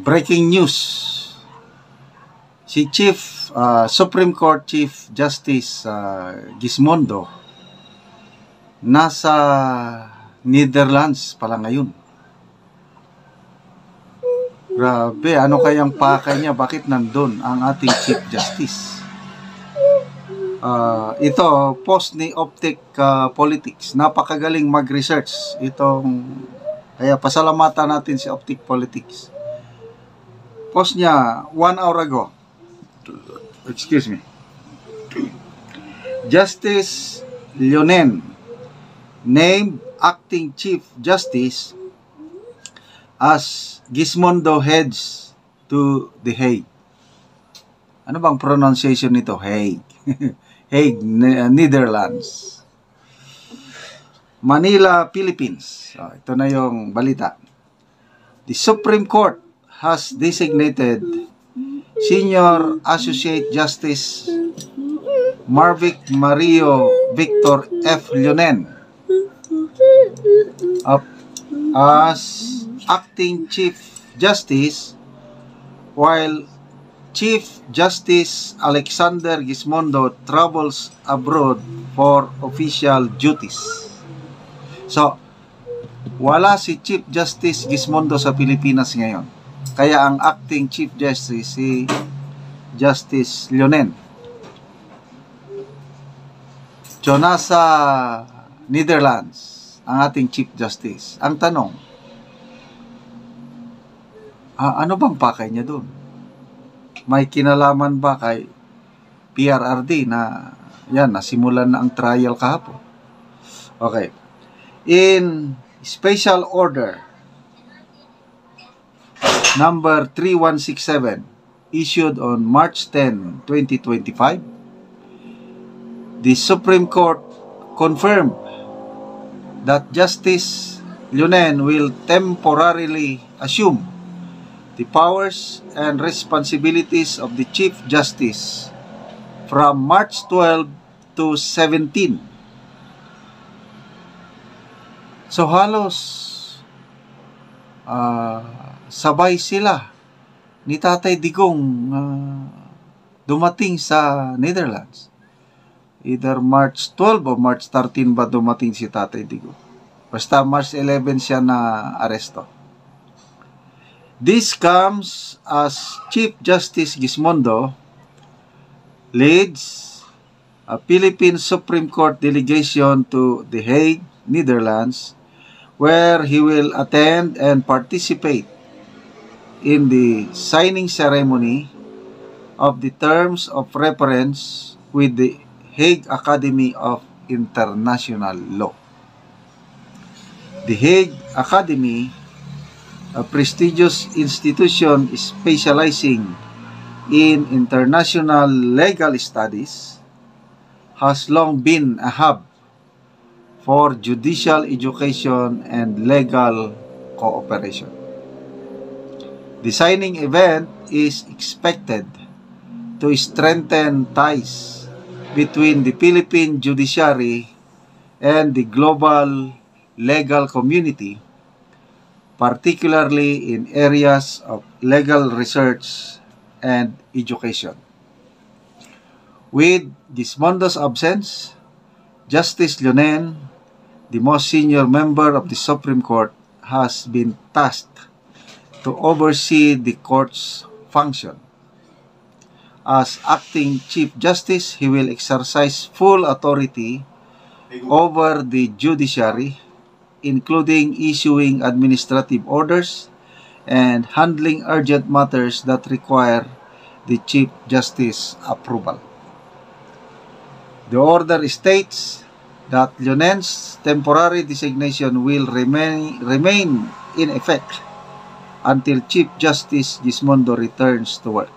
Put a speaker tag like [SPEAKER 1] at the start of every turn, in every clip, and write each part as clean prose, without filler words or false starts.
[SPEAKER 1] Breaking news. Si Supreme Court Chief Justice Gismondo nasa Netherlands pala ngayon. Grabe, ano kayang pakay niya? Bakit nandun ang ating Chief Justice? Ito, post ni Optic Politics. Napakagaling mag-research. Kaya pasalamatan natin si Optic Politics. Post niya 1 hour ago. Excuse me. Justice Leonen named acting Chief Justice as Gismondo heads to The Hague. Ano bang pronunciation nito? Hague. Hague, Netherlands. Manila, Philippines. Ito na yung balita. The Supreme Court has designated Senior Associate Justice Marvic Mario Victor F. Leonen as acting Chief Justice, while Chief Justice Alexander Gismondo travels abroad for official duties. So, wala si Chief Justice Gismondo sa Pilipinas ngayon. Kaya ang acting Chief Justice si Justice Leonen. So, nasa Netherlands ang ating Chief Justice. Ang tanong, ano bang pakay niya doon? May kinalaman ba kay PRRD na nasimulan na ang trial kahapon? Okay. In Special Order number 3167 issued on March 10, 2025, the Supreme Court confirmed that Justice Leonen will temporarily assume the powers and responsibilities of the Chief Justice from March 12 to 17. So halos sabay sila ni Tatay Digong dumating sa Netherlands. Either March 12 o March 13 ba dumating si Tatay Digong. Basta March 11 siya na aresto. This comes as Chief Justice Gismondo leads a Philippine Supreme Court delegation to The Hague, Netherlands, where he will attend and participate in the signing ceremony of the terms of reference with the Hague Academy of International Law. The Hague Academy, a prestigious institution specializing in international legal studies, has long been a hub for judicial education and legal cooperation. The signing event is expected to strengthen ties between the Philippine judiciary and the global legal community, particularly in areas of legal research and education. With Gismondo's absence, Justice Leonen, the most senior member of the Supreme Court, has been tasked to oversee the court's function. As acting Chief Justice, he will exercise full authority over the judiciary, including issuing administrative orders and handling urgent matters that require the Chief Justice approval. The order states that Leonen's temporary designation will remain in effect until Chief Justice Gismondo returns to work.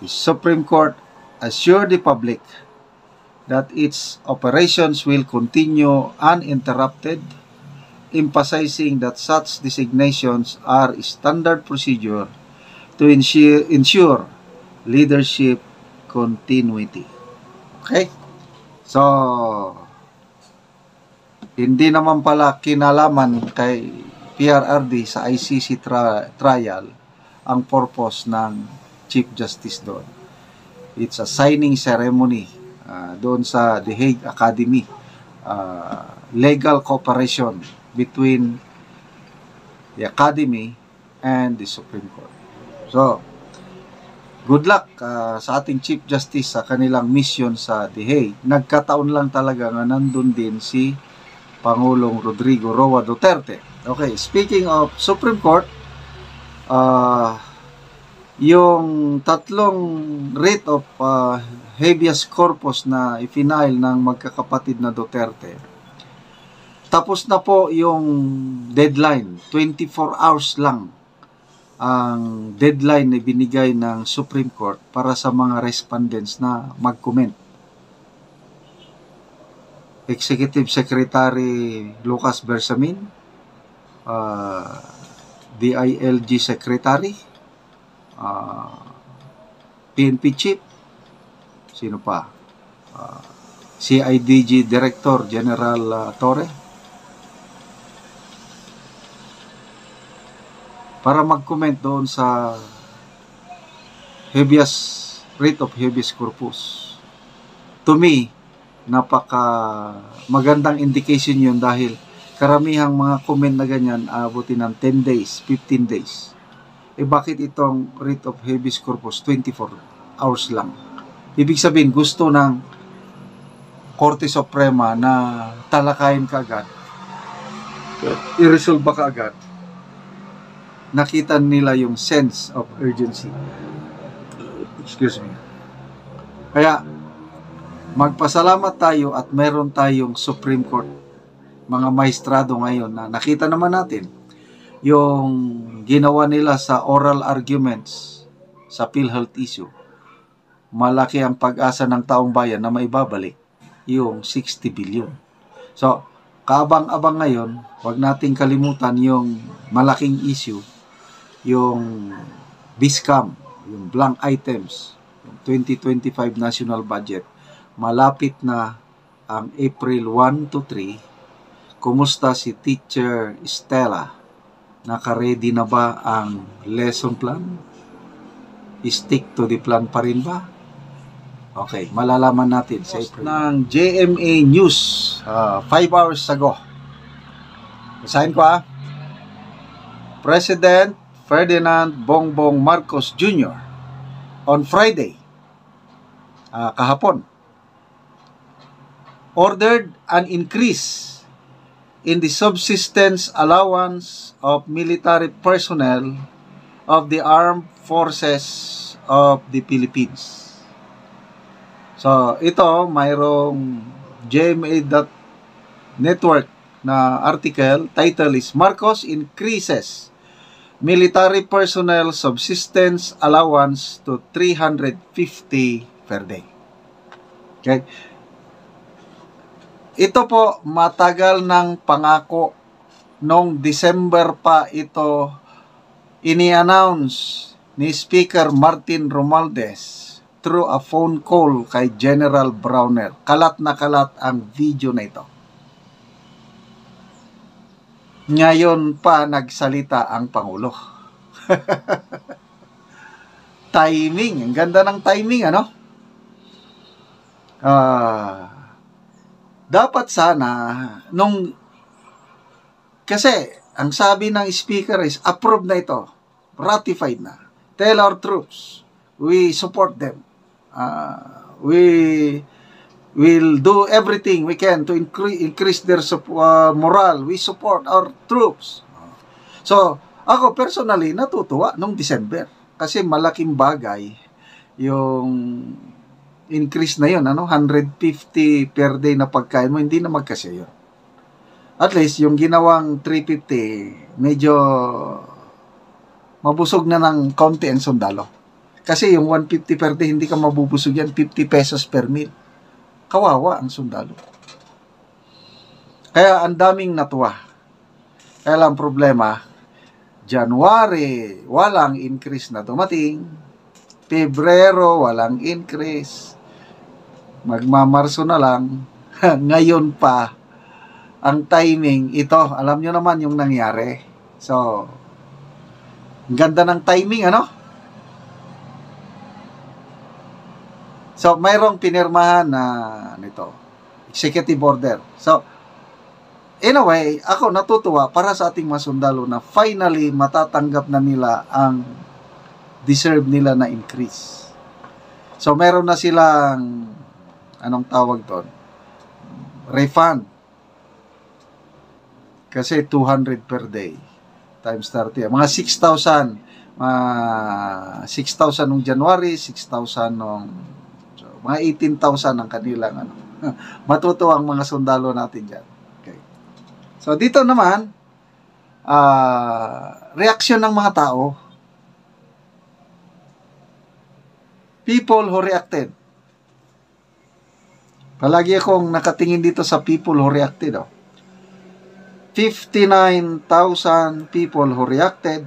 [SPEAKER 1] The Supreme Court assured the public that its operations will continue uninterrupted, emphasizing that such designations are standard procedure to ensure leadership continuity. Okay? So, hindi naman pala kinalaman kay PRRD sa ICC trial ang purpose ng Chief Justice doon. It's a signing ceremony doon sa The Hague Academy. Legal cooperation between the Academy and the Supreme Court. So, good luck sa ating Chief Justice sa kanilang mission sa The Hague. Nagkataon lang talaga nga nandun din si Pangulong Rodrigo Roa Duterte. Okay, speaking of Supreme Court, yung tatlong writ of habeas corpus na ifinail ng magkakapatid na Duterte, tapos na po yung deadline. 24 hours lang ang deadline na binigay ng Supreme Court para sa mga respondents na mag-comment. Executive Secretary Lucas Bersamin, DILG Secretary, PNP Chief, sino pa? CIDG Director General Torre, para mag-comment doon sa writ of habeas corpus. To me, napaka magandang indication yun dahil karamihang mga comment na ganyan abutin ng 10 days, 15 days. Bakit itong writ of habeas corpus 24 hours lang? Ibig sabihin, gusto ng Korte Suprema na talakayin kaagad, i-resolve kaagad. Nakita nila yung sense of urgency. Excuse me. Kaya, magpasalamat tayo at meron tayong Supreme Court, mga maestrado ngayon na nakita naman natin yung ginawa nila sa oral arguments sa PhilHealth issue. Malaki ang pag-asa ng taong bayan na maibabalik yung 60 billion. So, kaabang-abang ngayon, wag nating kalimutan yung malaking issue, yung BISCAM, yung blank items, yung 2025 national budget. Malapit na ang April 1 to 3. Kumusta si Teacher Stella? Naka-ready na ba ang lesson plan? Stick to the plan pa rin ba? Okay, malalaman natin sa April. Ng JMA News 5 hours ago. Basahin ko President Ferdinand Bongbong Marcos Jr. on Friday, kahapon, ordered an increase in the subsistence allowance of military personnel of the armed forces of the Philippines. So, ito, mayroong GMA.network na article, title is Marcos increases military personnel subsistence allowance to 350 per day. Okay? Ito po, matagal ng pangako. Noong December pa ito ini-announce ni Speaker Martin Romualdez through a phone call kay General Browner. Kalat na kalat ang video na ito. Ngayon pa nagsalita ang Pangulo. Timing. Ang ganda ng timing, ano? Dapat sana, kasi, ang sabi ng speaker is, approved na ito. Ratified na. Tell our troops, we support them. We will do everything we can to increase their morale. We support our troops. So, ako personally natutuwa nung December kasi malaking bagay yung increase na yun, 150 per day na pagkain mo, hindi na magkasya yun. At least yung ginawang 350 medyo mabusog na ng kaunti ang sundalo. Kasi yung 150 per day hindi ka mabubusog yan, 50 pesos per meal. Kawawa ang sundalo. Kaya ang daming natuwa. Kaya lang problema, January, walang increase na dumating. Pebrero, walang increase. Magmamarso na lang. Ngayon pa, ang timing, ito, alam nyo naman yung nangyari. So, ang ganda ng timing, ano? So, mayroong pinirmahan na nito, executive order. So, in a way, ako natutuwa para sa ating mga sundalo na finally matatanggap na nila ang deserve nila na increase. So, meron na silang, anong tawag doon? Refund. Kasi 200 per day times 30. Mga 6,000. 6,000 nung January, 6,000 nung mga 18,000 ang kanilang ano. Matutuwa ang mga sundalo natin dyan. Okay. So, dito naman, reaksyon ng mga tao. People who reacted. Palagi akong nakatingin dito sa people who reacted. 59,000 people who reacted.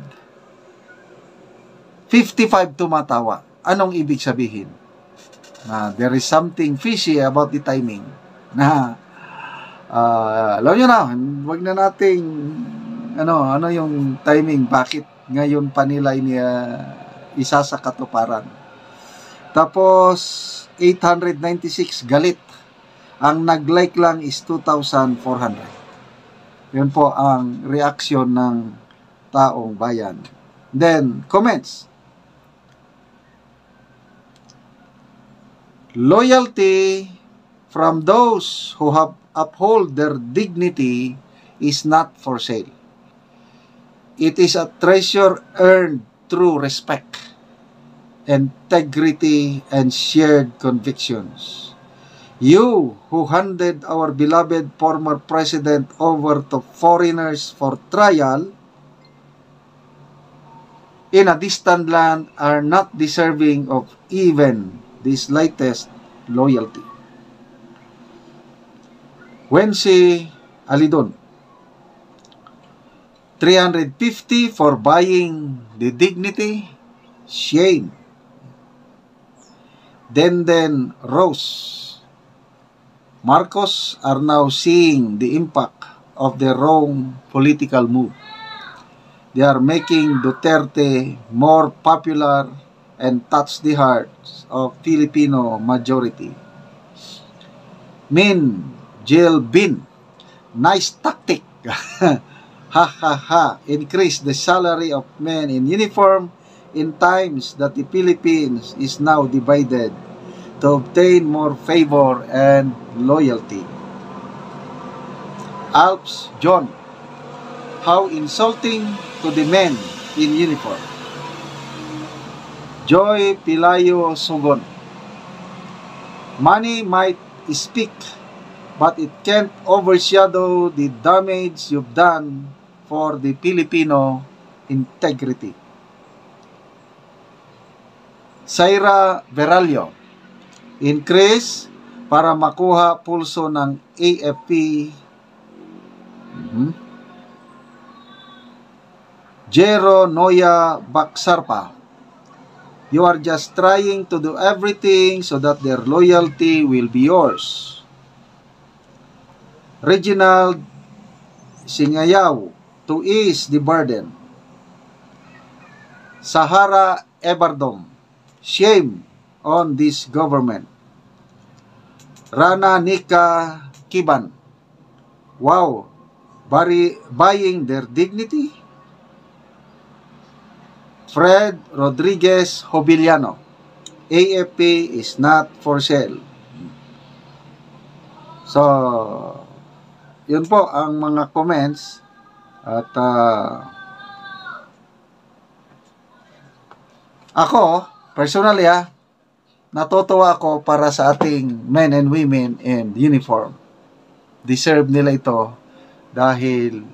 [SPEAKER 1] 55 tumatawa. Anong ibig sabihin? There is something fishy about the timing. Alam nyo na, wag na nating ano yung timing, bakit ngayon pa nila isa sa katuparan. Tapos 896 galit. Ang nag-like lang is 2,400. Yun po ang reaksyon ng taong bayan. Then comments. Loyalty from those who have uphold their dignity is not for sale. It is a treasure earned through respect, integrity, and shared convictions. You who handed our beloved former president over to foreigners for trial in a distant land are not deserving of even the slightest loyalty. Wency Alidon, 350 for buying the dignity, shame. Denden Rose, Marcos are now seeing the impact of their wrong political move. They are making Duterte more popular and touch the hearts of Filipino majority. Min Jill Bin, nice tactic. Ha ha ha. Increase the salary of men in uniform in times that the Philippines is now divided to obtain more favor and loyalty. Alps John, how insulting to the men in uniform. Joy Pilayo Sugon, money might speak, but it can't overshadow the damage you've done for the Filipino integrity. Saira Veralio, increase para makuha pulso ng AFP. Jero Noya Baksarpa, you are just trying to do everything so that their loyalty will be yours. Reginald Singayaw, to ease the burden. Sahara Ebardom, shame on this government. Rana Nika Kiban, wow, buying their dignity. Fred Rodriguez Hobiliano, AFP is not for sale. So, yun po ang mga comments. At ako, personally natutuwa ako para sa ating men and women in uniform. Deserve nila ito dahil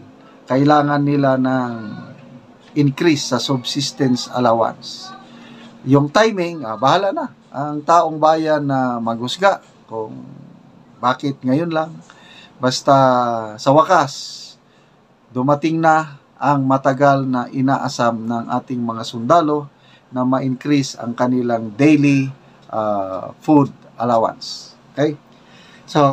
[SPEAKER 1] kailangan nila ng increase sa subsistence allowance. Yung timing, bahala na ang taong bayan na maghusga kung bakit ngayon lang. Basta sa wakas, dumating na ang matagal na inaasam ng ating mga sundalo na ma-increase ang kanilang daily food allowance. Okay? So,